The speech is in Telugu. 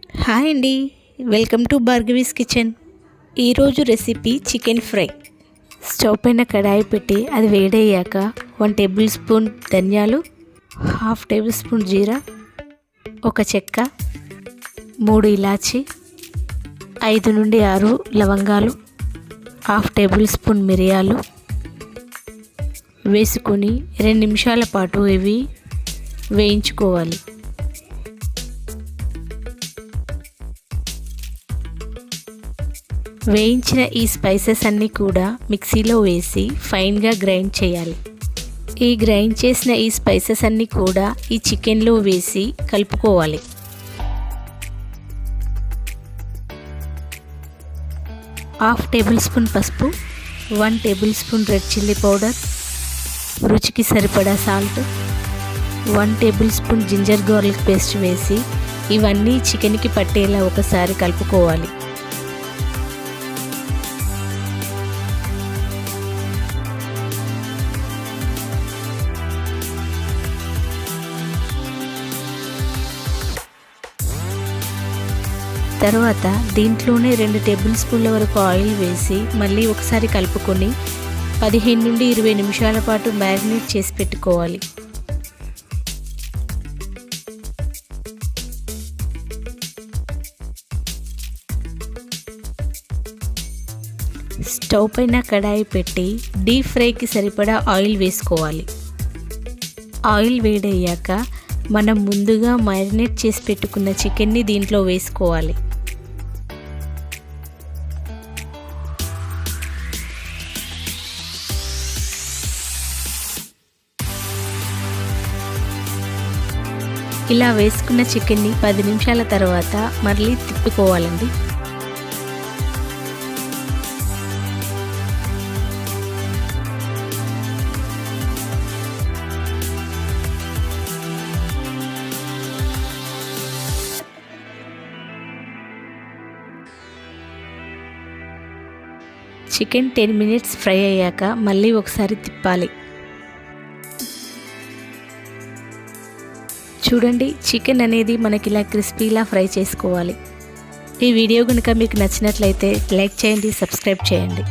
హాయ్ అండి, వెల్కమ్ టు భార్గవీస్ కిచెన్. ఈరోజు రెసిపీ చికెన్ ఫ్రై. స్టవ్ పైన కడాయి పెట్టి అది వేడయ్యాక 1 టేబుల్ స్పూన్ ధనియాలు, 1/2 టేబుల్ స్పూన్ జీరా, ఒక చెక్క, 3 ఇలాచి, 5 నుండి 6 లవంగాలు, 1/2 టేబుల్ స్పూన్ మిరియాలు వేసుకొని 2 నిమిషాల పాటు ఇవి వేయించుకోవాలి. వేయించిన ఈ స్పైసెస్ అన్నీ కూడా మిక్సీలో వేసి ఫైన్గా గ్రైండ్ చేయాలి. ఈ గ్రైండ్ చేసిన ఈ స్పైసెస్ అన్నీ కూడా ఈ చికెన్లో వేసి కలుపుకోవాలి. హాఫ్ టేబుల్ స్పూన్ పసుపు, 1 table spoon red chilli powder, రుచికి సరిపడా salt, 1 table spoon ginger garlic paste వేసి ఇవన్నీ చికెన్కి పట్టేలా ఒకసారి కలుపుకోవాలి. తర్వాత దీంట్లోనే 2 టేబుల్ స్పూన్ల వరకు ఆయిల్ వేసి మళ్ళీ ఒకసారి కలుపుకొని 15 నుండి 20 నిమిషాల పాటు మ్యారినేట్ చేసి పెట్టుకోవాలి. స్టవ్ పైన కడాయి పెట్టి డీప్ ఫ్రైకి సరిపడా ఆయిల్ వేసుకోవాలి. ఆయిల్ వేడయ్యాక మనం ముందుగా మ్యారినేట్ చేసి పెట్టుకున్న చికెన్ని దీంట్లో వేసుకోవాలి. ఇలా వేసుకున్న చికెన్ని 10 నిమిషాల తర్వాత మళ్ళీ తిప్పుకోవాలండి. చికెన్ 10 మినిట్స్ ఫ్రై అయ్యాక మళ్ళీ ఒకసారి తిప్పాలి. చూడండి, చికెన్ అనేది మనకి ఇలా క్రిస్పీలా ఫ్రై చేసుకోవాలి. ఈ వీడియో కనుక మీకు నచ్చినట్లయితే లైక్ చేయండి, సబ్స్క్రైబ్ చేయండి.